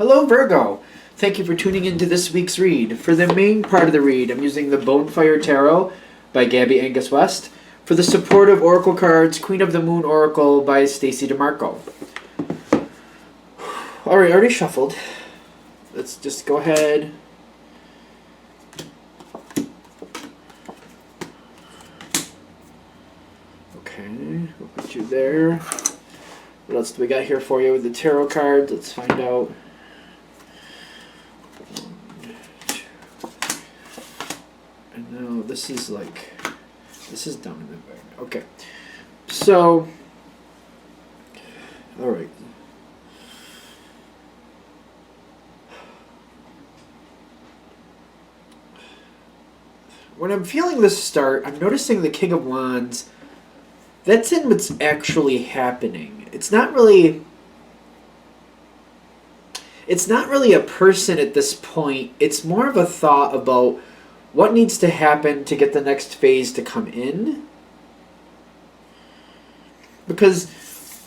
Hello, Virgo. Thank you for tuning into this week's read. For the main part of the read, I'm using the Bonefire Tarot by Gabby Angus West. For the supportive oracle cards, Queen of the Moon Oracle by Stacey DeMarco. Alright, already shuffled. Let's just go ahead. Okay, we'll put you there. What else do we got here for you with the tarot cards? Let's find out. And now this is down in the bag. Okay. So, alright. When I'm feeling this start, I'm noticing the King of Wands. That's in what's actually happening. It's not really a person at this point. It's more of a thought about what needs to happen to get the next phase to come in. Because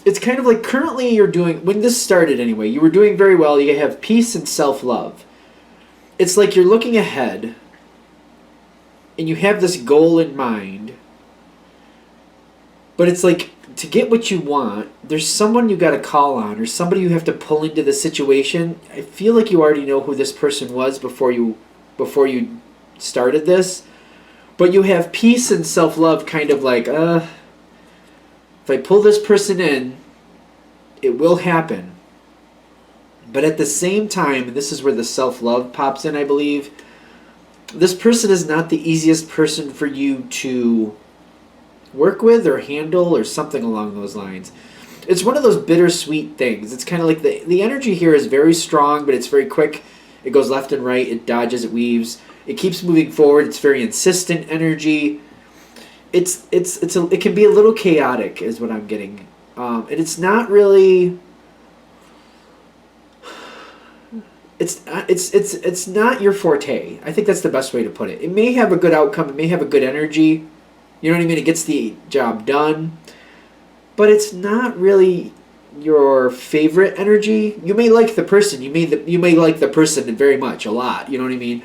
it's kind of like currently you're doing, when this started anyway, you were doing very well. You have peace and self-love. It's like you're looking ahead and you have this goal in mind. But it's like, to get what you want, there's someone you got to call on or somebody you have to pull into the situation. I feel like you already know who this person was before you started this. But you have peace and self-love kind of like, if I pull this person in, it will happen. But at the same time, and this is where the self-love pops in, I believe, this person is not the easiest person for you to work with or handle or something along those lines. It's one of those bittersweet things. It's kind of like the energy here is very strong, but it's very quick. It goes left and right. It dodges. It weaves. It keeps moving forward. It's very insistent energy. It can be a little chaotic, is what I'm getting, and it's not really. It's not your forte. I think that's the best way to put it. It may have a good outcome. It may have a good energy. You know what I mean? It gets the job done. But it's not really your favorite energy. You may like the person. You may like the person very much, a lot. You know what I mean?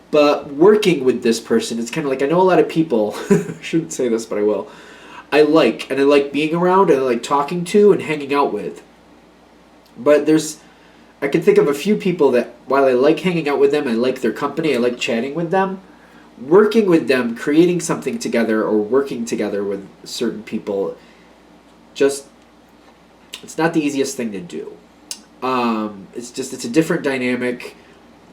But working with this person, it's kind of like, I know a lot of people, I shouldn't say this, but I will. I like being around, and I like talking to and hanging out with. But I can think of a few people that, while I like hanging out with them, I like their company, I like chatting with them, working with them, creating something together, or working together with certain people, it's not the easiest thing to do. It's a different dynamic.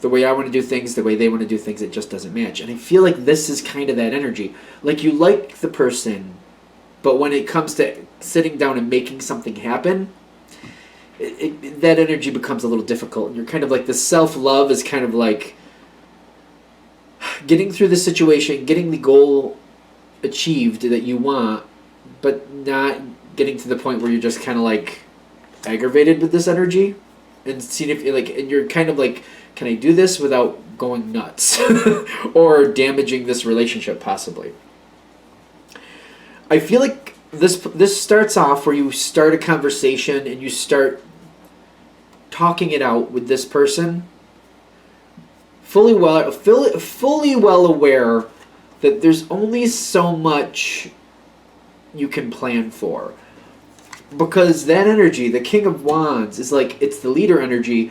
The way I want to do things, the way they want to do things, it just doesn't match. And I feel like this is kind of that energy. Like, you like the person, but when it comes to sitting down and making something happen, that energy becomes a little difficult. And you're kind of like, the self-love is kind of like getting through the situation, getting the goal achieved that you want, but not getting to the point where you're just kind of like aggravated with this energy, and seeing if and you're kind of like, can I do this without going nuts or damaging this relationship possibly? I feel like this starts off where you start a conversation and you start talking it out with this person, fully well aware that there's only so much you can plan for. Because that energy, the King of Wands, is like, it's the leader energy,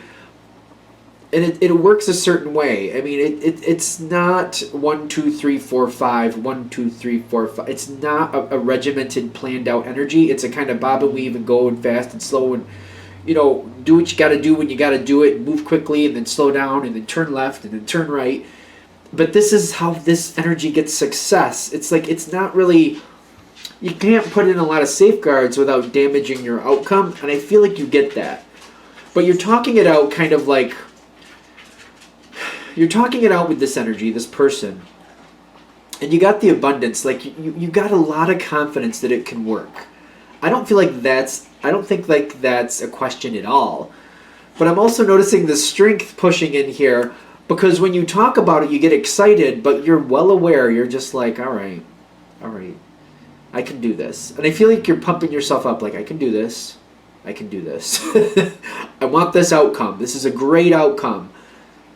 and it works a certain way. I mean, it's not 1, 2, 3, 4, 5, 1, 2, 3, 4, 5. It's not a regimented, planned out energy. It's a kind of bob and weave and go and fast and slow and, do what you got to do when you got to do it, and move quickly and then slow down and then turn left and then turn right. But this is how this energy gets success. It's like, it's not really, you can't put in a lot of safeguards without damaging your outcome, and I feel like you get that. But you're talking it out kind of like, you're talking it out with this energy, this person, and you got the abundance, like you got a lot of confidence that it can work. I don't think that's a question at all. But I'm also noticing the strength pushing in here, because when you talk about it, you get excited, but you're well aware, you're just like, all right, I can do this. And I feel like you're pumping yourself up, like, I can do this. I can do this. I want this outcome. This is a great outcome.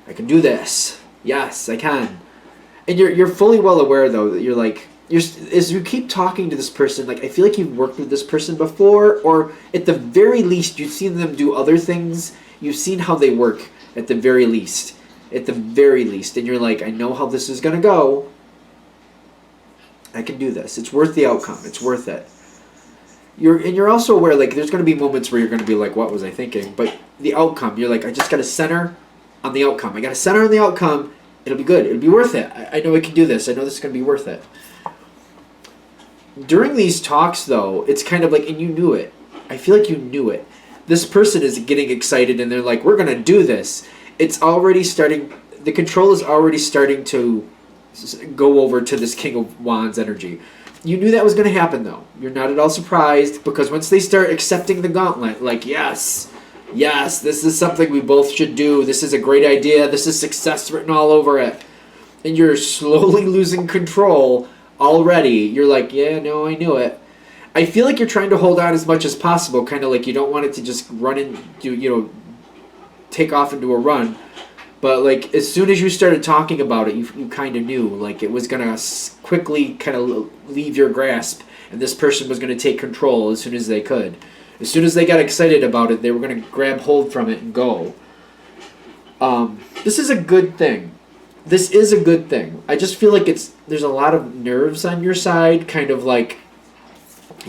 I can do this. Yes, I can. And you're fully well aware though that you're like, as you keep talking to this person, like I feel like you've worked with this person before, or at the very least you've seen them do other things. You've seen how they work at the very least. At the very least. And you're like, I know how this is going to go. I can do this. It's worth the outcome. It's worth it. You're also aware, like, there's going to be moments where you're going to be like, what was I thinking? But the outcome, you're like, I just got to center on the outcome. I got to center on the outcome. It'll be good. It'll be worth it. I know I can do this. I know this is going to be worth it. During these talks, though, it's kind of like, and you knew it. I feel like you knew it. This person is getting excited, and they're like, we're going to do this. It's already starting, the control is already starting to go over to this King of Wands energy. You knew that was going to happen, though. You're not at all surprised, because once they start accepting the gauntlet, like, yes, this is something we both should do. This is a great idea. This is success written all over it. And you're slowly losing control already. You're like, yeah, no, I knew it. I feel like you're trying to hold on as much as possible, kind of like you don't want it to just run into, take off into a run. But like as soon as you started talking about it, you kind of knew like it was going to quickly kind of leave your grasp, and this person was going to take control as soon as they could. As soon as they got excited about it, they were going to grab hold from it and go. This is a good thing. This is a good thing. I just feel like there's a lot of nerves on your side, kind of like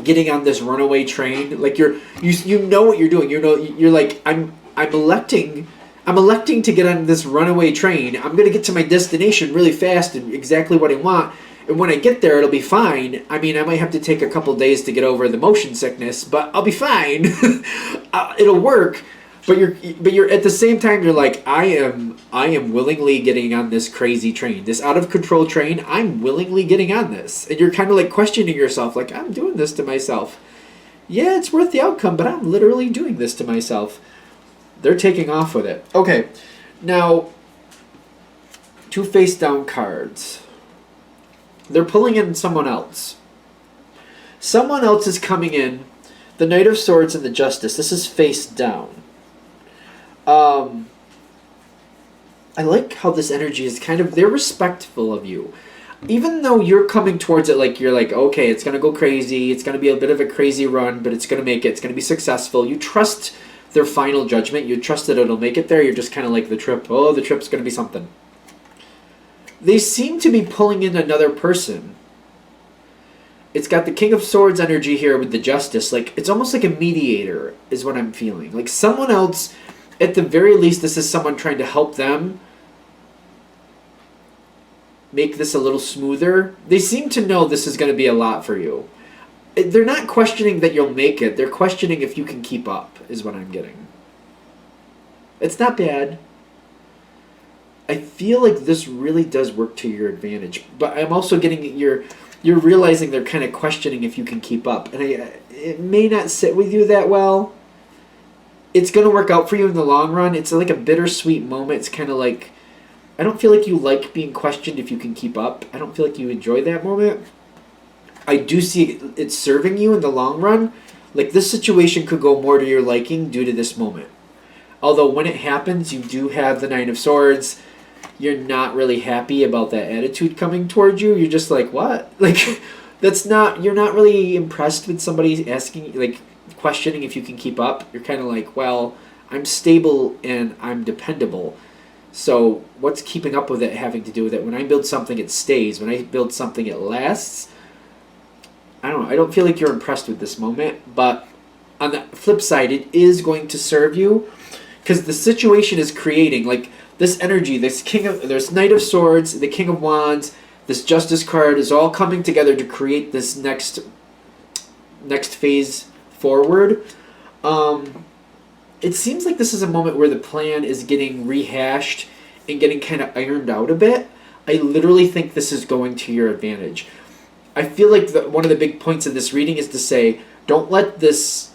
getting on this runaway train. Like you know what you're doing. You're like I'm electing to get on this runaway train. I'm going to get to my destination really fast and exactly what I want. And when I get there, it'll be fine. I mean, I might have to take a couple days to get over the motion sickness, but I'll be fine. It'll work. But you're at the same time, you're like, I am willingly getting on this crazy train, this out of control train. I'm willingly getting on this. And you're kind of like questioning yourself, like, I'm doing this to myself. Yeah, it's worth the outcome, but I'm literally doing this to myself. They're taking off with it. Okay, now, 2 face down cards. They're pulling in someone else. Someone else is coming in. The Knight of Swords and the Justice. This is face down. I like how this energy is kind of, they're respectful of you. Even though you're coming towards it like, you're like, okay, it's going to go crazy. It's going to be a bit of a crazy run, but it's going to make it. It's going to be successful. You trust their final judgment. You trust that it'll make it there. You're just kind of like the trip's going to be something. They seem to be pulling in another person. It's got the King of Swords energy here with the Justice. Like, it's almost like a mediator is what I'm feeling. Like someone else, at the very least, this is someone trying to help them make this a little smoother. They seem to know this is going to be a lot for you. They're not questioning that you'll make it. They're questioning if you can keep up, is what I'm getting. It's not bad. I feel like this really does work to your advantage. But I'm also getting you're realizing they're kind of questioning if you can keep up. And it may not sit with you that well. It's going to work out for you in the long run. It's like a bittersweet moment. It's kind of like, I don't feel like you like being questioned if you can keep up. I don't feel like you enjoy that moment. I do see it serving you in the long run. Like this situation could go more to your liking due to this moment. Although when it happens, you do have the Nine of Swords. You're not really happy about that attitude coming towards you. You're just like, what? Like, you're not really impressed with somebody asking, like, questioning if you can keep up. You're kind of like, well, I'm stable and I'm dependable. So what's keeping up with it having to do with it? When I build something, it stays. When I build something, it lasts. I don't know. I don't feel like you're impressed with this moment. But on the flip side, it is going to serve you because the situation is creating, like, this energy, there's Knight of Swords, the King of Wands, this Justice card is all coming together to create this next phase forward. It seems like this is a moment where the plan is getting rehashed and getting kind of ironed out a bit. I literally think this is going to your advantage. I feel like one of the big points of this reading is to say, don't let this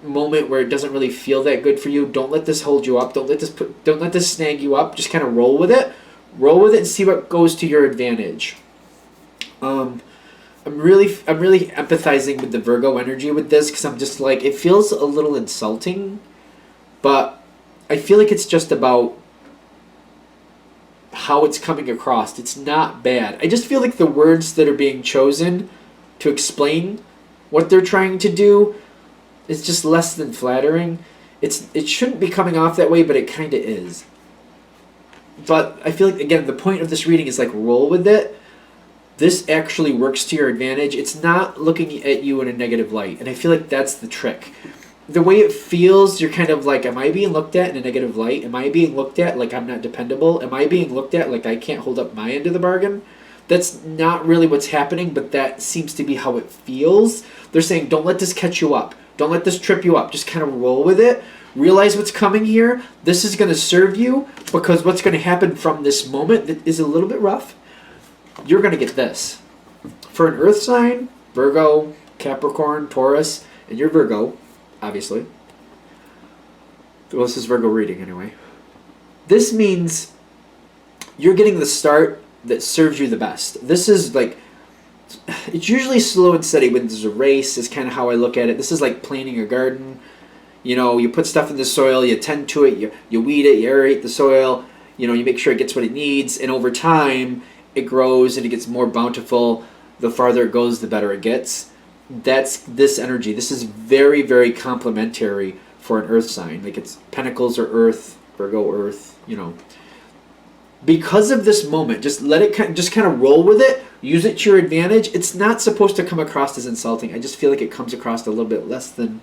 moment where it doesn't really feel that good for you, don't let this hold you up, don't let this snag you up. Just kind of roll with it and see what goes to your advantage. I'm I'm really empathizing with the Virgo energy with this, because I'm just like, it feels a little insulting, but I feel like it's just about how it's coming across. It's not bad. I just feel like the words that are being chosen to explain what they're trying to do is just less than flattering. It shouldn't be coming off that way, but it kind of is. But I feel like, again, the point of this reading is like, roll with it. This actually works to your advantage. It's not looking at you in a negative light, and I feel like that's the trick. The way it feels, you're kind of like, am I being looked at in a negative light? Am I being looked at like I'm not dependable? Am I being looked at like I can't hold up my end of the bargain? That's not really what's happening, but that seems to be how it feels. They're saying, don't let this catch you up. Don't let this trip you up. Just kind of roll with it. Realize what's coming here. This is going to serve you, because what's going to happen from this moment that is a little bit rough, you're going to get this. For an earth sign, Virgo, Capricorn, Taurus, and you're Virgo, obviously. Well, this is Virgo reading anyway. This means you're getting the start that serves you the best. This is like, it's usually slow and steady when there's a race, is kind of how I look at it. This is like planting a garden. You know, you put stuff in the soil, you tend to it, you weed it, you aerate the soil, you know, you make sure it gets what it needs, and over time it grows and it gets more bountiful. The farther it goes, the better it gets. That's this energy. This is very, very complementary for an earth sign. Like, it's Pentacles or earth, Virgo earth, you know. Because of this moment, just let it just kind of roll with it. Use it to your advantage. It's not supposed to come across as insulting. I just feel like it comes across a little bit less than,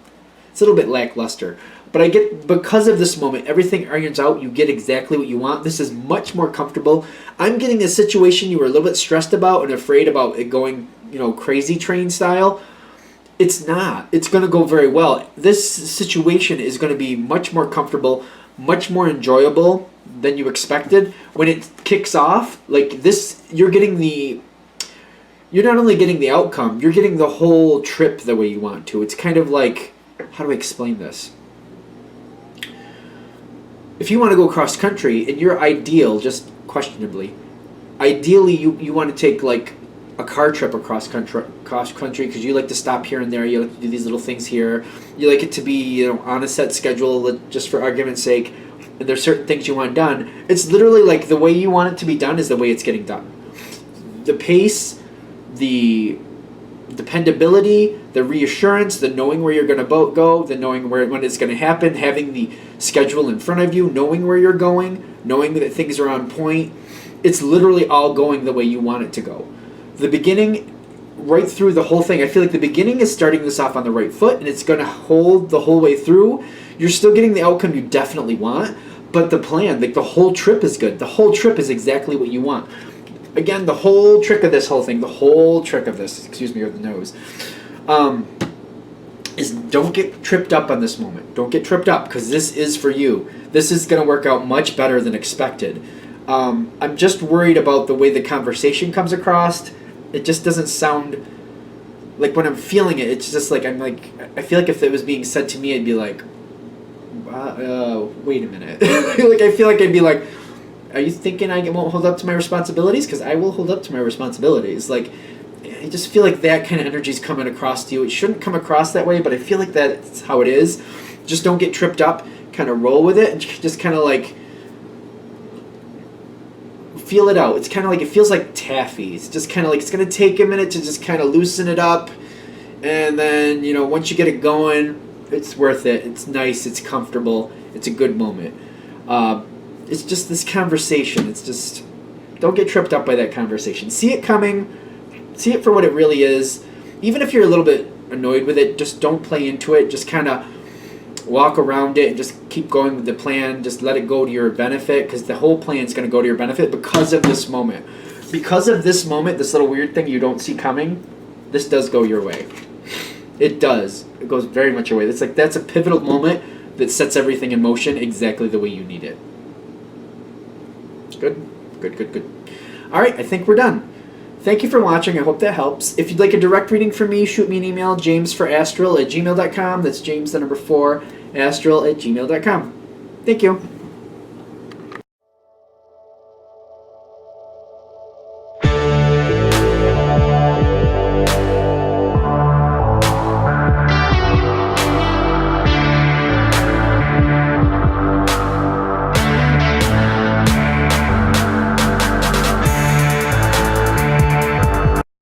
it's a little bit lackluster. But I get, because of this moment, everything irons out. You get exactly what you want. This is much more comfortable. I'm getting a situation you were a little bit stressed about and afraid about it going, you know, crazy train style. It's not. It's going to go very well. This situation is going to be much more comfortable, much more enjoyable than you expected. When it kicks off, like this, you're not only getting the outcome, you're getting the whole trip the way you want to. It's kind of like, how do I explain this? If you want to go cross country and you're ideal, just questionably, ideally you want to take like a car trip across country because you like to stop here and there. You like to do these little things here. You like it to be, you know, on a set schedule, just for argument's sake. And there's certain things you want done. It's literally like the way you want it to be done is the way it's getting done. The pace, the dependability, the reassurance, the knowing where you're going to go, the knowing when it's going to happen, having the schedule in front of you, knowing where you're going, knowing that things are on point. It's literally all going the way you want it to go. The beginning, right through the whole thing, I feel like the beginning is starting this off on the right foot, and it's going to hold the whole way through. You're still getting the outcome you definitely want, but the plan, like the whole trip is good. The whole trip is exactly what you want. Again, the whole trick of this whole thing, the whole trick of this, excuse me, or the nose, is don't get tripped up on this moment. Don't get tripped up, because this is for you. This is going to work out much better than expected. I'm just worried about the way the conversation comes across. It just doesn't sound like, when I'm feeling it, it's just like, I feel like if it was being said to me, I'd be like, wait a minute. Like, I feel like I'd be like, are you thinking I won't hold up to my responsibilities? Because I will hold up to my responsibilities. Like, I just feel like that kind of energy is coming across to you. It shouldn't come across that way, but I feel like that's how it is. Just don't get tripped up. Kind of roll with it and just kind of like feel it out. It's kind of like, it feels like taffy. It's just kind of like, it's going to take a minute to just kind of loosen it up. And then, you know, once you get it going, it's worth it. It's nice. It's comfortable. It's a good moment. It's just this conversation. It's just, don't get tripped up by that conversation. See it coming. See it for what it really is. Even if you're a little bit annoyed with it, just don't play into it. Just kind of walk around it and just keep going with the plan. Just let it go to your benefit, because the whole plan is going to go to your benefit because of this moment. Because of this moment, this little weird thing you don't see coming, this does go your way. It does. It goes very much your way. It's like, that's a pivotal moment that sets everything in motion exactly the way you need it. Good. Good, good, good. All right, I think we're done. Thank you for watching. I hope that helps. If you'd like a direct reading from me, shoot me an email, jamesforastral@gmail.com. That's James, the number 4, astral@gmail.com. Thank you.